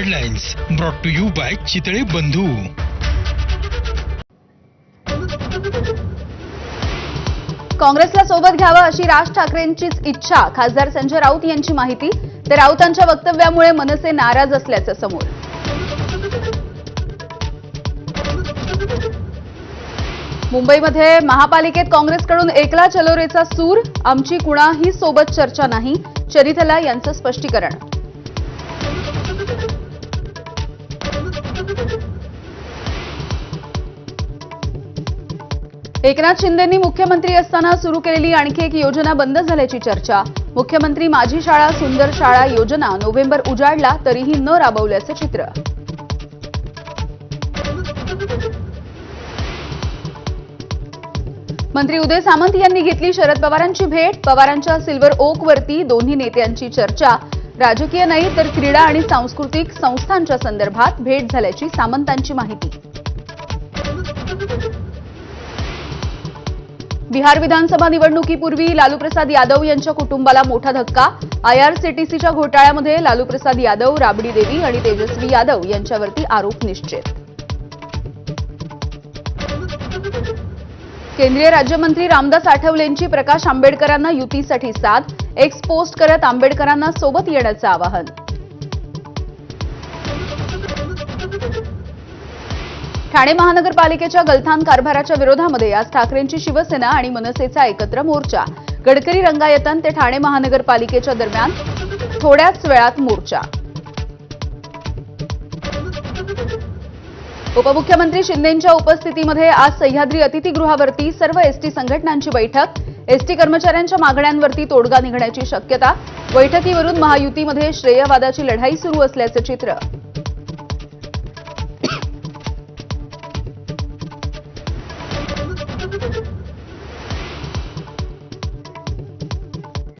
Headlines brought to you by Chitale Bandhu. काँग्रेसला सोबत घ्यावं अशी राज ठाकरेंचीच इच्छा. खासदार संजय राऊत यांची माहिती. तर राऊतांच्या वक्तव्यामुळे मनसे नाराज असल्याचं समोर. मुंबईमध्ये महापालिकेत काँग्रेसकडून एकला चलोरेचा सूर. आमची कुणाही सोबत चर्चा नाही. चरितला यांचं स्पष्टीकरण. एकनाथ शिंदेंनी मुख्यमंत्री असताना सुरू केलेली आणखी एक योजना बंद झाल्याची चर्चा. मुख्यमंत्री माझी शाळा सुंदर शाळा योजना नोव्हेंबर उजाडला तरीही न राबवल्याचं चित्र. मंत्री उदय सामंत यांनी घेतली शरद पवारांची भेट. पवारांच्या सिल्वर ओकवरती दोन्ही नेत्यांची चर्चा. राजकीय नाही तर क्रीडा आणि सांस्कृतिक संस्थांच्या संदर्भात भेट झाल्याची सामंतांची माहिती. बिहार विधानसभा निवडणुकीपूर्वी लालू प्रसाद यादव यांच्या कुटुंबाला मोठा धक्का. आयआरसीटीसीच्या घोटाळ्यामध्ये लालू प्रसाद यादव, राबडी देवी आणि तेजस्वी यादव यांच्यावरती आरोप निश्चित. केंद्रीय राज्यमंत्री रामदास आठवलेंची प्रकाश आंबेडकरांना युतीसाठी साथ. एक्स पोस्ट करत आंबेडकरांना सोबत येण्याचं आवाहन. ठाणे महानगरपालिकेच्या गलथान कारभाराच्या विरोधामध्ये आज ठाकरेंची शिवसेना आणि मनसेचा एकत्र मोर्चा. गडकरी रंगायतन ते ठाणे महानगरपालिकेच्या दरम्यान थोड्याच वेळात मोर्चा. उपमुख्यमंत्री शिंदेंच्या उपस्थितीमध्ये आज सह्याद्री अतिथीगृहावरती सर्व एसटी संघटनांची बैठक. एसटी कर्मचाऱ्यांच्या मागण्यांवरती तोडगा निघण्याची शक्यता. बैठकीवरून महायुतीमध्ये श्रेयवादाची लढाई सुरू असल्याचं चित्र.